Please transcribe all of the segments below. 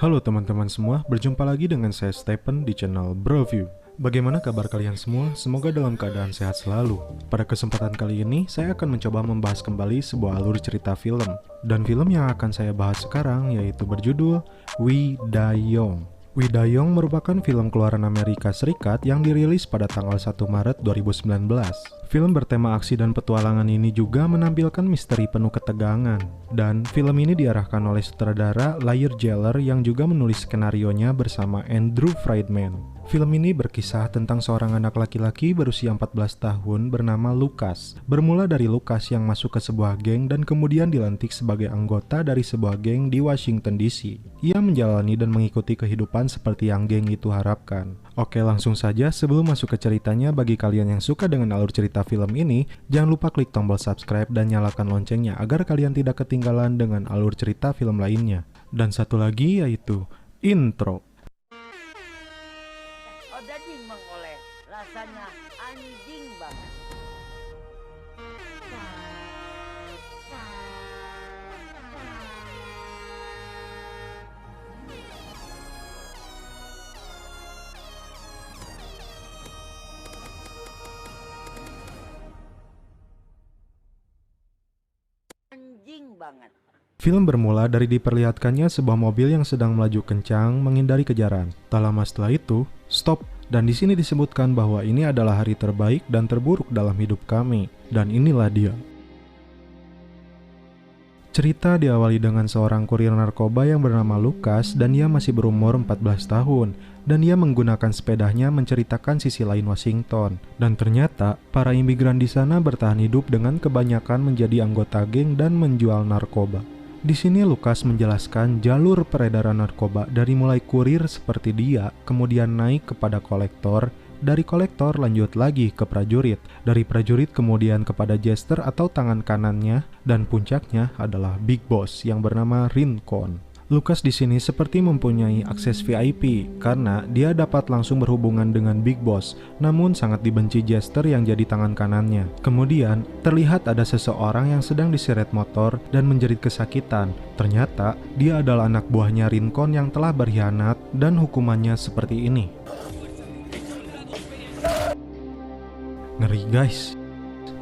Halo teman-teman semua, berjumpa lagi dengan saya Stephen di channel Broview. Bagaimana kabar kalian semua? Semoga dalam keadaan sehat selalu. Pada kesempatan kali ini, saya akan mencoba membahas kembali sebuah alur cerita film. Dan film yang akan saya bahas sekarang yaitu berjudul We Die Young. We Die Young merupakan film keluaran Amerika Serikat yang dirilis pada tanggal 1 Maret 2019. Film bertema aksi dan petualangan ini juga menampilkan misteri penuh ketegangan. Dan film ini diarahkan oleh sutradara Lair Geller yang juga menulis skenarionya bersama Andrew Friedman. Film ini berkisah tentang seorang anak laki-laki berusia 14 tahun bernama Lucas. Bermula dari Lucas yang masuk ke sebuah geng dan kemudian dilantik sebagai anggota dari sebuah geng di Washington DC. Ia menjalani dan mengikuti kehidupan seperti yang geng itu harapkan. Oke, langsung saja sebelum masuk ke ceritanya, bagi kalian yang suka dengan alur cerita film ini, jangan lupa klik tombol subscribe dan nyalakan loncengnya agar kalian tidak ketinggalan dengan alur cerita film lainnya. Dan satu lagi yaitu intro. Daging mengoleh, rasanya anjing banget. Anjing banget. Film bermula dari diperlihatkannya sebuah mobil yang sedang melaju kencang menghindari kejaran. Tak lama setelah itu, stop, dan di sini disebutkan bahwa ini adalah hari terbaik dan terburuk dalam hidup kami, dan inilah dia. Cerita diawali dengan seorang kurir narkoba yang bernama Lucas dan dia masih berumur 14 tahun dan dia menggunakan sepedanya menceritakan sisi lain Washington. Dan ternyata para imigran di sana bertahan hidup dengan kebanyakan menjadi anggota geng dan menjual narkoba. Di sini Lucas menjelaskan jalur peredaran narkoba dari mulai kurir seperti dia, kemudian naik kepada kolektor, dari kolektor lanjut lagi ke prajurit, dari prajurit kemudian kepada jester atau tangan kanannya, dan puncaknya adalah Big Boss yang bernama Rincon. Lucas di sini seperti mempunyai akses VIP karena dia dapat langsung berhubungan dengan Big Boss, namun sangat dibenci jester yang jadi tangan kanannya. Kemudian terlihat ada seseorang yang sedang diseret motor dan menjerit kesakitan. Ternyata dia adalah anak buahnya Rincon yang telah berkhianat dan hukumannya seperti ini. Ngeri guys.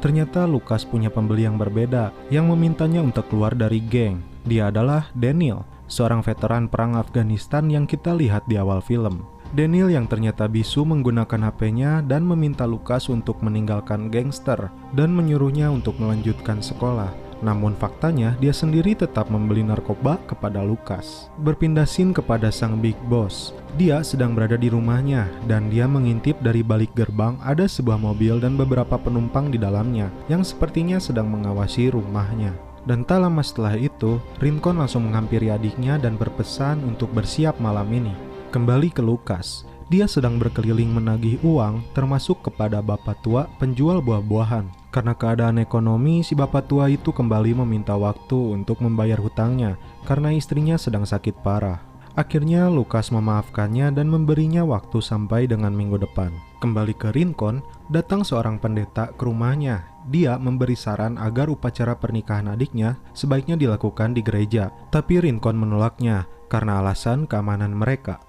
Ternyata Lucas punya pembeli yang berbeda yang memintanya untuk keluar dari geng. Dia adalah Daniel, seorang veteran perang Afghanistan yang kita lihat di awal film. Daniel yang ternyata bisu menggunakan HP-nya dan meminta Lucas untuk meninggalkan gangster dan menyuruhnya untuk melanjutkan sekolah. Namun faktanya dia sendiri tetap membeli narkoba kepada Lucas. Berpindah scene kepada sang Big Boss. Dia sedang berada di rumahnya dan dia mengintip dari balik gerbang ada sebuah mobil dan beberapa penumpang di dalamnya yang sepertinya sedang mengawasi rumahnya. Dan tak lama setelah itu, Rincon langsung menghampiri adiknya dan berpesan untuk bersiap malam ini. Kembali ke Lucas. Dia sedang berkeliling menagih uang termasuk kepada bapak tua penjual buah-buahan. Karena keadaan ekonomi, si bapak tua itu kembali meminta waktu untuk membayar hutangnya karena istrinya sedang sakit parah. Akhirnya Lucas memaafkannya dan memberinya waktu sampai dengan minggu depan. Kembali ke Rincon, datang seorang pendeta ke rumahnya. Dia memberi saran agar upacara pernikahan adiknya sebaiknya dilakukan di gereja, tapi Rincon menolaknya karena alasan keamanan mereka.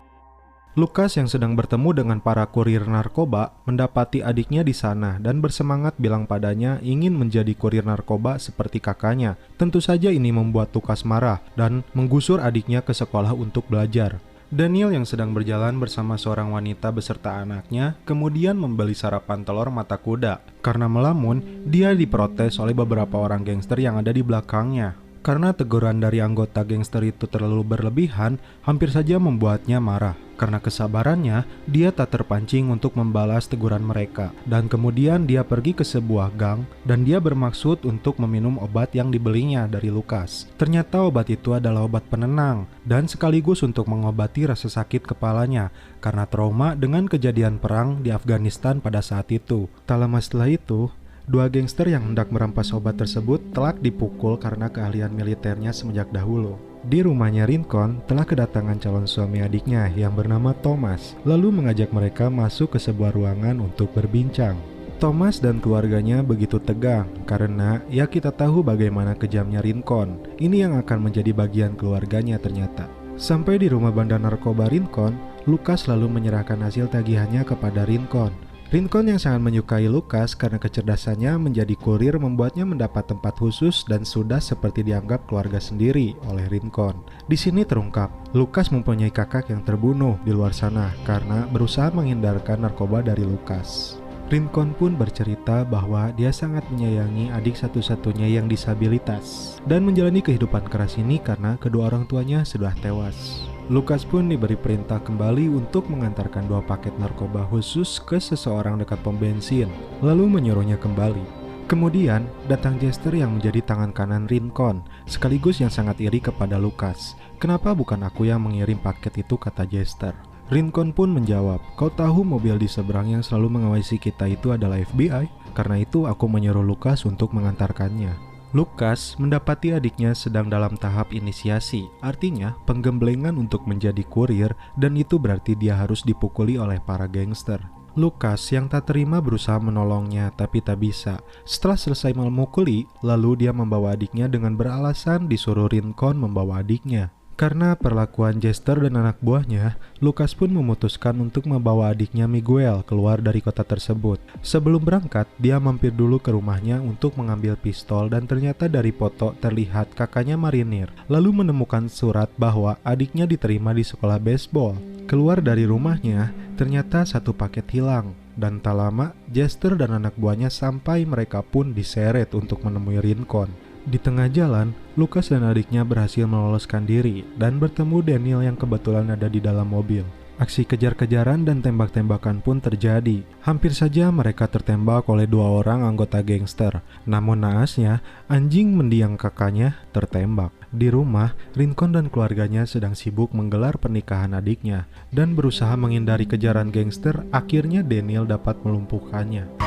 Lucas yang sedang bertemu dengan para kurir narkoba mendapati adiknya di sana dan bersemangat bilang padanya ingin menjadi kurir narkoba seperti kakaknya. Tentu saja ini membuat Lucas marah dan menggusur adiknya ke sekolah untuk belajar. Daniel yang sedang berjalan bersama seorang wanita beserta anaknya kemudian membeli sarapan telur mata kuda. Karena melamun, dia diprotes oleh beberapa orang gangster yang ada di belakangnya. Karena teguran dari anggota gangster itu terlalu berlebihan, hampir saja membuatnya marah. Karena kesabarannya, dia tak terpancing untuk membalas teguran mereka. Dan kemudian dia pergi ke sebuah gang dan dia bermaksud untuk meminum obat yang dibelinya dari Lucas. Ternyata obat itu adalah obat penenang dan sekaligus untuk mengobati rasa sakit kepalanya karena trauma dengan kejadian perang di Afghanistan pada saat itu. Tak lama setelah itu, dua gangster yang hendak merampas obat tersebut telak dipukul karena keahlian militernya semenjak dahulu. Di rumahnya Rincon telah kedatangan calon suami adiknya yang bernama Thomas, lalu mengajak mereka masuk ke sebuah ruangan untuk berbincang. Thomas dan keluarganya begitu tegang karena ya kita tahu bagaimana kejamnya Rincon. Ini yang akan menjadi bagian keluarganya ternyata. Sampai di rumah bandar narkoba Rincon, Lucas lalu menyerahkan hasil tagihannya kepada Rincon. Rincon yang sangat menyukai Lucas karena kecerdasannya menjadi kurir membuatnya mendapat tempat khusus dan sudah seperti dianggap keluarga sendiri oleh Rincon. Di sini terungkap, Lucas mempunyai kakak yang terbunuh di luar sana karena berusaha menghindarkan narkoba dari Lucas. Rincon pun bercerita bahwa dia sangat menyayangi adik satu-satunya yang disabilitas dan menjalani kehidupan keras ini karena kedua orang tuanya sudah tewas. Lucas pun diberi perintah kembali untuk mengantarkan 2 paket narkoba khusus ke seseorang dekat pom bensin, lalu menyuruhnya kembali. Kemudian datang Jester yang menjadi tangan kanan Rincon, sekaligus yang sangat iri kepada Lucas. "Kenapa bukan aku yang mengirim paket itu?" kata Jester. Rincon pun menjawab, "Kau tahu mobil di seberang yang selalu mengawasi kita itu adalah FBI? Karena itu aku menyuruh Lucas untuk mengantarkannya." Lucas mendapati adiknya sedang dalam tahap inisiasi, artinya penggemblengan untuk menjadi kurir, dan itu berarti dia harus dipukuli oleh para gangster. Lucas yang tak terima berusaha menolongnya tapi tak bisa. Setelah selesai memukuli, lalu dia membawa adiknya dengan beralasan disuruh Rincon membawa adiknya. Karena perlakuan Jester dan anak buahnya, Lucas pun memutuskan untuk membawa adiknya Miguel keluar dari kota tersebut. Sebelum berangkat, dia mampir dulu ke rumahnya untuk mengambil pistol dan ternyata dari foto terlihat kakaknya marinir, lalu menemukan surat bahwa adiknya diterima di sekolah baseball. Keluar dari rumahnya, ternyata 1 paket hilang. Dan tak lama, Jester dan anak buahnya sampai mereka pun diseret untuk menemui Rincon. Di tengah jalan, Lucas dan adiknya berhasil meloloskan diri dan bertemu Daniel yang kebetulan ada di dalam mobil. Aksi kejar-kejaran dan tembak-tembakan pun terjadi. Hampir saja mereka tertembak oleh 2 orang anggota gangster. Namun naasnya, anjing mendiang kakaknya tertembak. Di rumah, Rincon dan keluarganya sedang sibuk menggelar pernikahan adiknya dan berusaha menghindari kejaran gangster. Akhirnya Daniel dapat melumpuhkannya.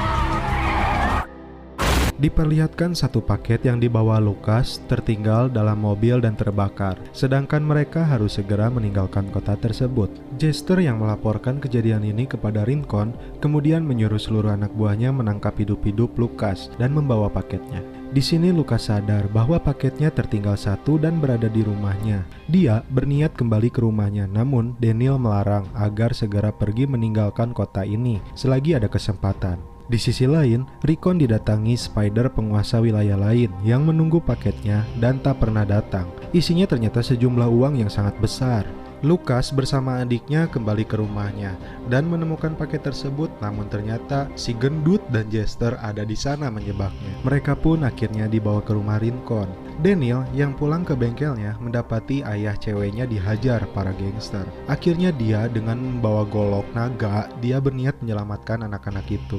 Diperlihatkan 1 paket yang dibawa Lucas tertinggal dalam mobil dan terbakar, sedangkan mereka harus segera meninggalkan kota tersebut. Jester yang melaporkan kejadian ini kepada Rincon, kemudian menyuruh seluruh anak buahnya menangkap hidup-hidup Lucas dan membawa paketnya. Di sini Lucas sadar bahwa paketnya tertinggal 1 dan berada di rumahnya. Dia berniat kembali ke rumahnya, namun Daniel melarang agar segera pergi meninggalkan kota ini selagi ada kesempatan. Di sisi lain, Rincon didatangi Spider, penguasa wilayah lain yang menunggu paketnya dan tak pernah datang. Isinya ternyata sejumlah uang yang sangat besar. Lucas bersama adiknya kembali ke rumahnya dan menemukan paket tersebut, namun ternyata si gendut dan Jester ada di sana menyebabnya. Mereka pun akhirnya dibawa ke rumah Rincon. Daniel yang pulang ke bengkelnya mendapati ayah ceweknya dihajar para gangster. Akhirnya dia dengan membawa golok naga, dia berniat menyelamatkan anak-anak itu.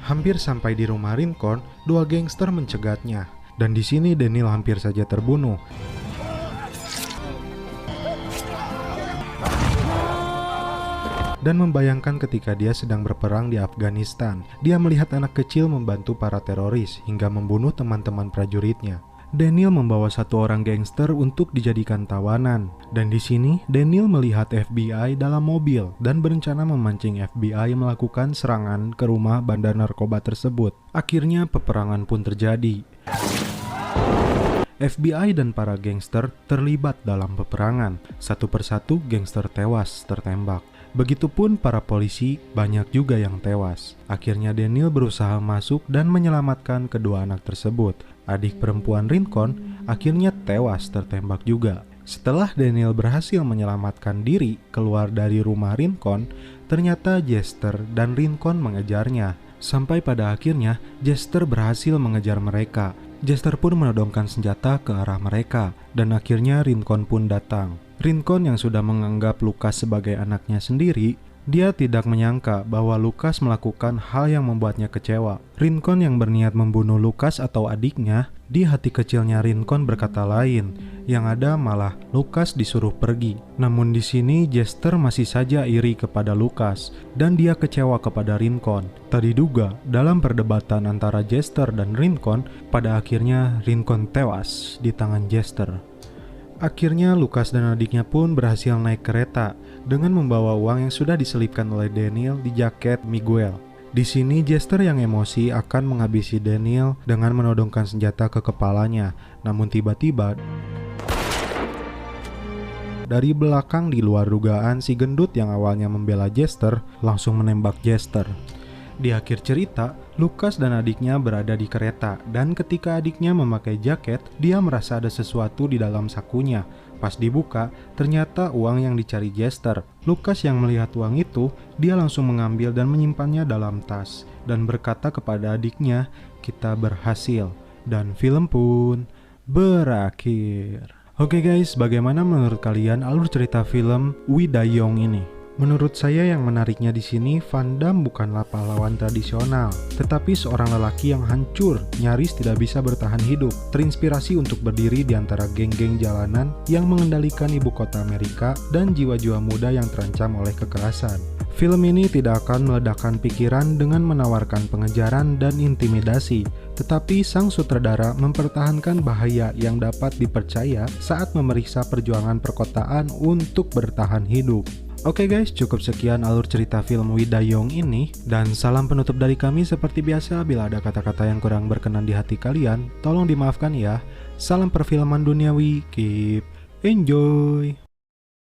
Hampir sampai di rumah Rincon, 2 gangster mencegatnya, dan di sini Daniel hampir saja terbunuh. Dan membayangkan ketika dia sedang berperang di Afghanistan, dia melihat anak kecil membantu para teroris hingga membunuh teman-teman prajuritnya. Daniel membawa 1 orang gangster untuk dijadikan tawanan, dan di sini Daniel melihat FBI dalam mobil dan berencana memancing FBI melakukan serangan ke rumah bandar narkoba tersebut. Akhirnya peperangan pun terjadi. FBI dan para gangster terlibat dalam peperangan. 1 persatu gangster tewas tertembak. Begitupun para polisi, banyak juga yang tewas. Akhirnya Daniel berusaha masuk dan menyelamatkan kedua anak tersebut. Adik perempuan Rincon akhirnya tewas tertembak juga. Setelah Daniel berhasil menyelamatkan diri keluar dari rumah Rincon, ternyata Jester dan Rincon mengejarnya. Sampai pada akhirnya Jester berhasil mengejar mereka. Jester pun menodongkan senjata ke arah mereka, dan akhirnya Rincon pun datang. Rincon yang sudah menganggap Lucas sebagai anaknya sendiri, dia tidak menyangka bahwa Lucas melakukan hal yang membuatnya kecewa. Rincon yang berniat membunuh Lucas atau adiknya, di hati kecilnya Rincon berkata lain, yang ada malah Lucas disuruh pergi. Namun di sini Jester masih saja iri kepada Lucas dan dia kecewa kepada Rincon. Tak diduga, dalam perdebatan antara Jester dan Rincon, pada akhirnya Rincon tewas di tangan Jester. Akhirnya Lucas dan adiknya pun berhasil naik kereta dengan membawa uang yang sudah diselipkan oleh Daniel di jaket Miguel. Di sini Jester yang emosi akan menghabisi Daniel dengan menodongkan senjata ke kepalanya. Namun tiba-tiba Dari belakang di luar dugaan, si gendut yang awalnya membela Jester langsung menembak Jester. Di akhir cerita, Lucas dan adiknya berada di kereta, dan ketika adiknya memakai jaket, dia merasa ada sesuatu di dalam sakunya. Pas dibuka, ternyata uang yang dicari Jester. Lucas yang melihat uang itu, dia langsung mengambil dan menyimpannya dalam tas, dan berkata kepada adiknya, "Kita berhasil." Dan film pun berakhir. Oke guys, bagaimana menurut kalian alur cerita film Wi Dayong ini? Menurut saya yang menariknya di sini, Van Damme bukanlah pahlawan tradisional, tetapi seorang lelaki yang hancur, nyaris tidak bisa bertahan hidup, terinspirasi untuk berdiri di antara geng-geng jalanan yang mengendalikan ibu kota Amerika dan jiwa-jiwa muda yang terancam oleh kekerasan. Film ini tidak akan meledakkan pikiran dengan menawarkan pengejaran dan intimidasi, tetapi sang sutradara mempertahankan bahaya yang dapat dipercaya saat memeriksa perjuangan perkotaan untuk bertahan hidup. Oke guys, cukup sekian alur cerita film Wi Dayong ini, dan salam penutup dari kami seperti biasa. Bila ada kata-kata yang kurang berkenan di hati kalian, tolong dimaafkan ya. Salam perfilman duniawi, keep enjoy.